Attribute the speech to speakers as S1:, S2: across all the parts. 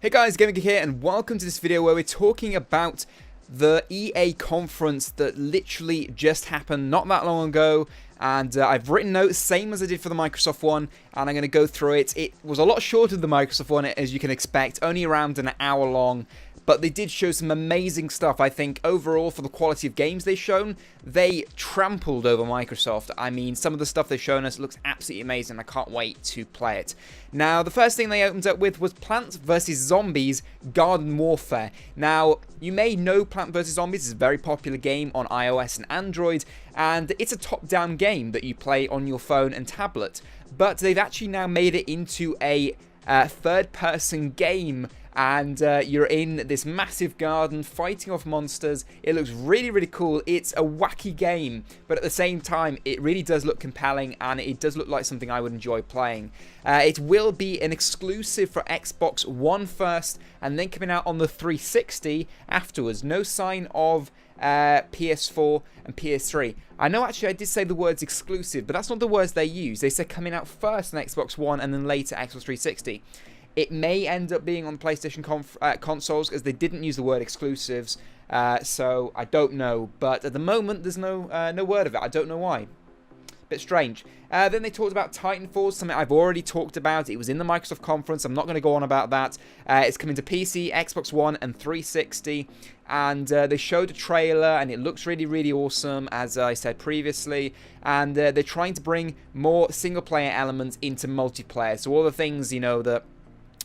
S1: Hey guys, Gaming Geek here, and welcome to this video where we're talking about the EA conference that literally just happened not that long ago. And I've written notes, same as I did for the Microsoft one, and I'm going to go through it. It was a lot shorter than the Microsoft one, as you can expect, only around an hour long. But they did show some amazing stuff. I think overall, for the quality of games they've shown, they trampled over Microsoft. I mean, some of the stuff they've shown us looks absolutely amazing. I can't wait to play it. Now, the first thing they opened up with was Plants vs. Zombies Garden Warfare. Now, you may know Plants vs. Zombies is a very popular game on iOS and Android, and it's a top-down game that you play on your phone and tablet. But they've actually now made it into a third-person game, and you're in this massive garden fighting off monsters. It looks really, really cool. It's a wacky game, but at the same time, it really does look compelling, and it does look like something I would enjoy playing. It will be an exclusive for Xbox One first, and then coming out on the 360 afterwards. No sign of PS4 and PS3. I know actually I did say the words exclusive, but that's not the words they use. They said coming out first on Xbox One and then later Xbox 360. It may end up being on PlayStation consoles, because they didn't use the word exclusives, so I don't know. But at the moment, there's no word of it. I don't know why. Bit strange. Then they talked about Titanfall, something I've already talked about. It was in the Microsoft conference. I'm not going to go on about that. It's coming to PC, Xbox One, and 360. And they showed a trailer, and it looks really, really awesome, as I said previously. And they're trying to bring more single-player elements into multiplayer. So all the things, you know, that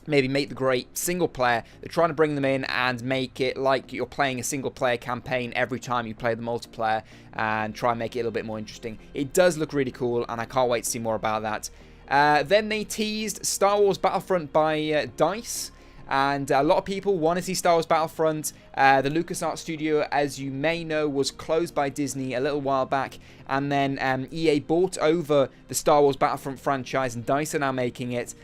S1: maybe make the great single player, they're trying to bring them in and make it like you're playing a single player campaign every time you play the multiplayer, and try and make it a little bit more interesting. It does look really cool, and I can't wait to see more about that. Then they teased Star Wars Battlefront by DICE, and a lot of people want to see Star Wars Battlefront. The LucasArts studio, as you may know, was closed by Disney a little while back, and then EA bought over the Star Wars Battlefront franchise, and DICE are now making it.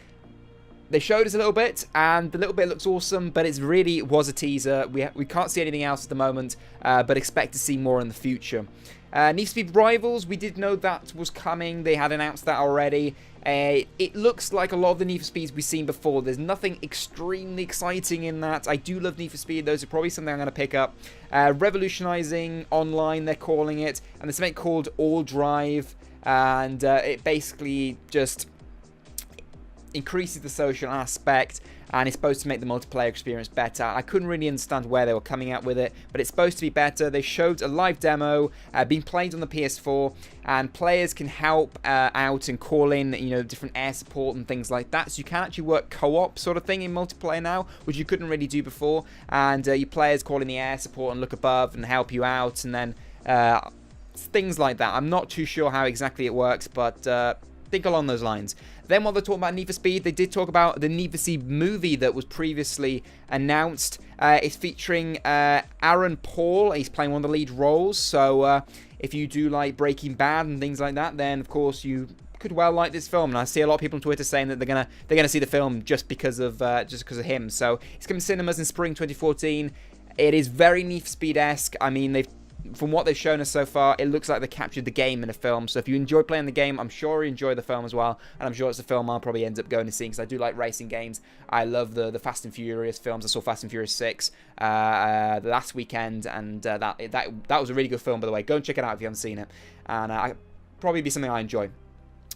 S1: They showed us a little bit, and the little bit looks awesome, but it really was a teaser. We can't see anything else at the moment, but expect to see more in the future. Need for Speed Rivals, we did know that was coming. They had announced that already. It looks like a lot of the Need for Speeds we've seen before. There's nothing extremely exciting in that. I do love Need for Speed. Those are probably something I'm going to pick up. Revolutionizing online, they're calling it. And there's something called All Drive, and it basically just increases the social aspect, and it's supposed to make the multiplayer experience better. I couldn't really understand where they were coming at with it, but it's supposed to be better. They showed a live demo being played on the PS4, and players can help out and call in, you know, different air support and things like that. So you can actually work co-op sort of thing in multiplayer now, which you couldn't really do before. And your players call in the air support and look above and help you out, and then things like that. I'm not too sure how exactly it works, but think along those lines. Then while they're talking about Need for Speed, they did talk about the Need for Speed movie that was previously announced. It's featuring Aaron Paul. He's playing one of the lead roles. So if you do like Breaking Bad and things like that, then of course you could well like this film. And I see a lot of people on Twitter saying that they're gonna see the film just because of him. So it's coming to cinemas in spring 2014. It is very Need for Speed-esque. I mean, from what they've shown us so far, it looks like they captured the game in a film. So if you enjoy playing the game, I'm sure you enjoy the film as well. And I'm sure it's a film I'll probably end up going to see, because I do like racing games. I love the Fast and Furious films. I saw Fast and Furious 6 the last weekend, and that was a really good film, by the way. Go and check it out if you haven't seen it. And probably be something I enjoy.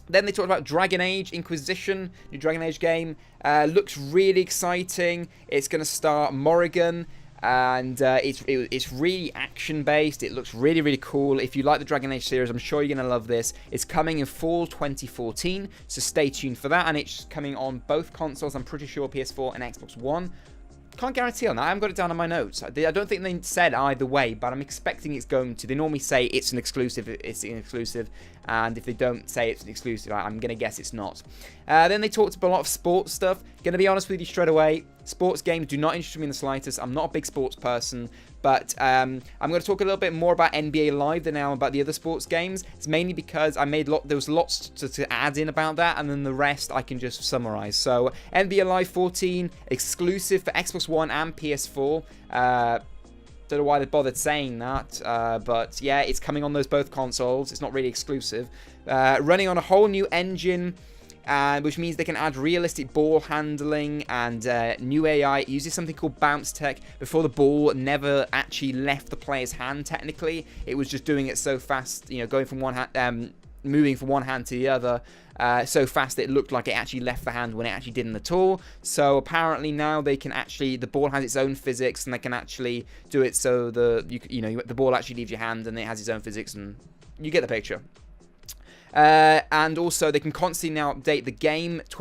S1: Then they talked about Dragon Age Inquisition, new Dragon Age game. Looks really exciting. It's going to star Morrigan, and it's really action-based. It looks really, really cool. If you like the Dragon Age series, I'm sure you're going to love this. It's coming in fall 2014, so stay tuned for that. And it's coming on both consoles, I'm pretty sure, PS4 and Xbox One. Can't guarantee on that. I haven't got it down on my notes. I don't think they said either way, but I'm expecting it's going to. They normally say it's an exclusive, and if they don't say it's an exclusive, I'm going to guess it's not. Then they talked about a lot of sports stuff. Going to be honest with you straight away, sports games do not interest me in the slightest. I'm not a big sports person, but I'm going to talk a little bit more about NBA Live than now about the other sports games. It's mainly because there was lots to add in about that, and then the rest I can just summarize. So NBA Live 14, exclusive for Xbox One and PS4. Don't know why they bothered saying that, but yeah, it's coming on those both consoles. It's not really exclusive. Running on a whole new engine. which means they can add realistic ball handling and new AI. It uses something called bounce tech. Before, the ball never actually left the player's hand, technically. It was just doing it so fast, going from one hand, moving from one hand to the other so fast that it looked like it actually left the hand when it actually didn't at all. So apparently now they can actually, the ball has its own physics, and they can actually do it so the ball actually leaves your hand and it has its own physics, and you get the picture. And also they can constantly now update the game. It's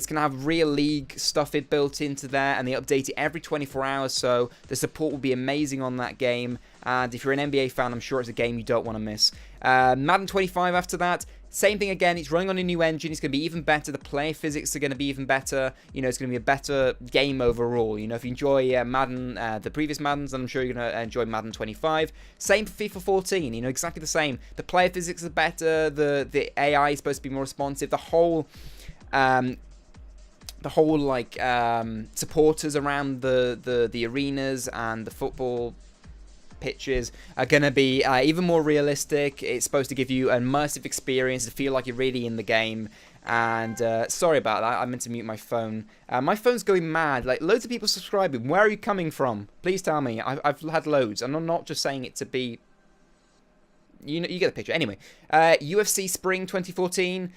S1: gonna have real league stuff built into there, and they update it every 24 hours. So the support will be amazing on that game. And if you're an NBA fan, I'm sure it's a game you don't want to miss. Madden 25 after that. Same thing again, it's running on a new engine, it's going to be even better, the player physics are going to be even better, it's going to be a better game overall. If you enjoy Madden, the previous Maddens, I'm sure you're going to enjoy Madden 25. Same for FIFA 14, exactly the same. The player physics are better, the AI is supposed to be more responsive, the whole supporters around the arenas and the football pitches are going to be even more realistic. It's supposed to give you an immersive experience to feel like you're really in the game. And sorry about that, I meant to mute my phone. My phone's going mad, like loads of people subscribing. Where are you coming from? Please tell me. I've had loads, and I'm not just saying it to be, you get the picture. Anyway, UFC Spring 2014.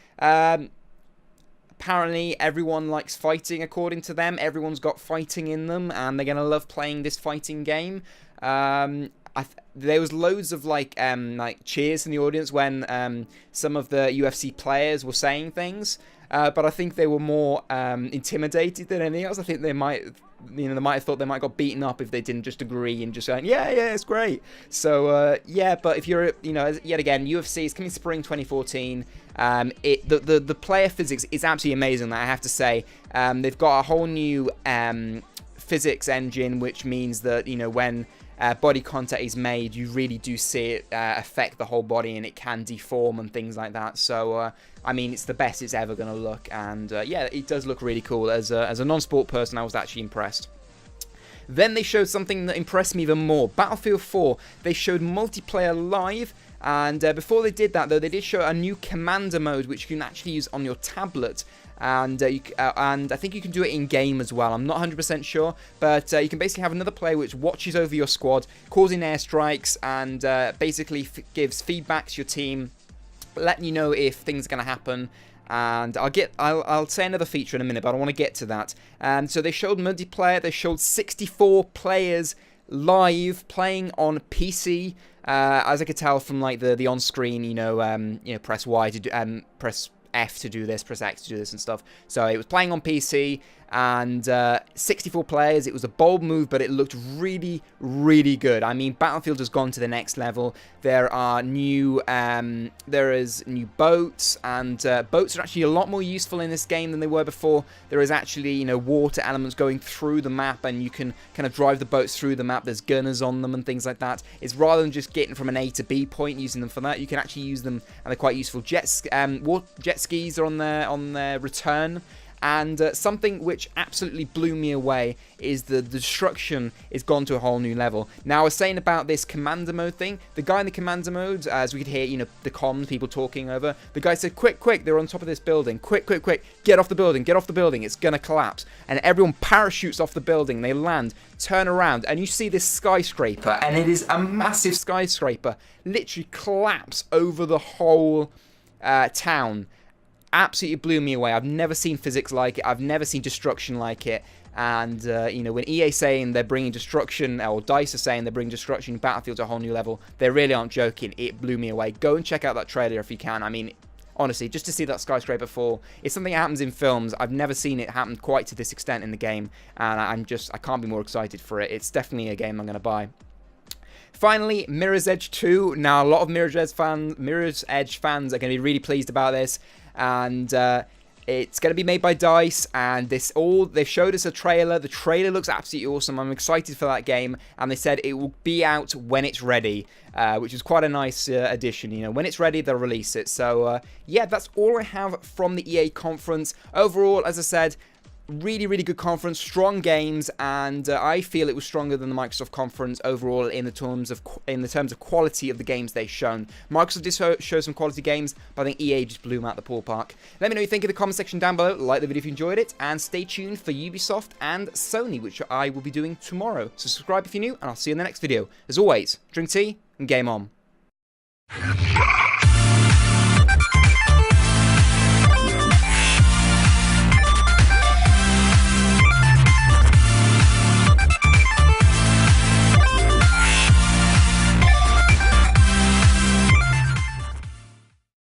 S1: Apparently everyone likes fighting, according to them. Everyone's got fighting in them, and they're gonna love playing this fighting game. There was loads of like cheers in the audience when some of the UFC players were saying things, but I think they were more intimidated than anything else. I think they might have thought they might have got beaten up if they didn't just agree and just saying, yeah, it's great. So yeah, but if you're, yet again, UFC is coming spring 2014. The player physics is absolutely amazing, I have to say. They've got a whole new physics engine, which means that when body contact is made, you really do see it affect the whole body, and it can deform and things like that. So I mean, it's the best it's ever going to look, and yeah, it does look really cool. As a non-sport person, I was actually impressed. Then they showed something that impressed me even more. Battlefield 4, they showed multiplayer live, and before they did that though, they did show a new commander mode which you can actually use on your tablet. And I think you can do it in game as well. I'm not 100% sure, but you can basically have another player which watches over your squad, causing airstrikes, and basically gives feedback to your team, letting you know if things are going to happen. And I'll say another feature in a minute, but I want to get to that. So they showed multiplayer. They showed 64 players live playing on PC. As I could tell from like the on-screen, press Y to do, press F to do this, press X to do this and stuff. So it was playing on PC, and 64 players. It was a bold move, but it looked really, really good. I mean, Battlefield has gone to the next level. There are new, there is new boats, and boats are actually a lot more useful in this game than they were before. There is actually, water elements going through the map, and you can kind of drive the boats through the map. There's gunners on them and things like that. It's rather than just getting from an A to B point, using them for that, you can actually use them, and they're quite useful. Jet skis are on their return. And something which absolutely blew me away is the destruction is gone to a whole new level. Now, I was saying about this commander mode thing. The guy in the commander mode, as we could hear, the comms, people talking over, the guy said, quick, they're on top of this building. Quick, get off the building, it's going to collapse. And everyone parachutes off the building, they land, turn around, and you see this skyscraper, and it is a massive skyscraper, literally collapse over the whole town. Absolutely blew me away. I've never seen physics like it. I've never seen destruction like it. And, when EA saying they're bringing destruction, or DICE are saying they're bringing destruction in Battlefield to a whole new level, they really aren't joking. It blew me away. Go and check out that trailer if you can. I mean, honestly, just to see that skyscraper fall, it's something that happens in films. I've never seen it happen quite to this extent in the game, and I can't be more excited for it. It's definitely a game I'm going to buy. Finally, Mirror's Edge 2. Now, a lot of Mirror's Edge fans are going to be really pleased about this. And it's going to be made by DICE, and they've showed us a trailer. The trailer looks absolutely awesome. I'm excited for that game, and they said it will be out when it's ready, which is quite a nice addition. When it's ready, they'll release it. So yeah, that's all I have from the EA conference. Overall, as I said, really, really good conference, strong games, and I feel it was stronger than the Microsoft conference overall in the terms of quality of the games they've shown. Microsoft did show some quality games, but I think EA just blew them out the ballpark. Let me know what you think in the comment section down below. Like the video if you enjoyed it, and stay tuned for Ubisoft and Sony, which I will be doing tomorrow. So subscribe if you're new, and I'll see you in the next video. As always, drink tea and game on.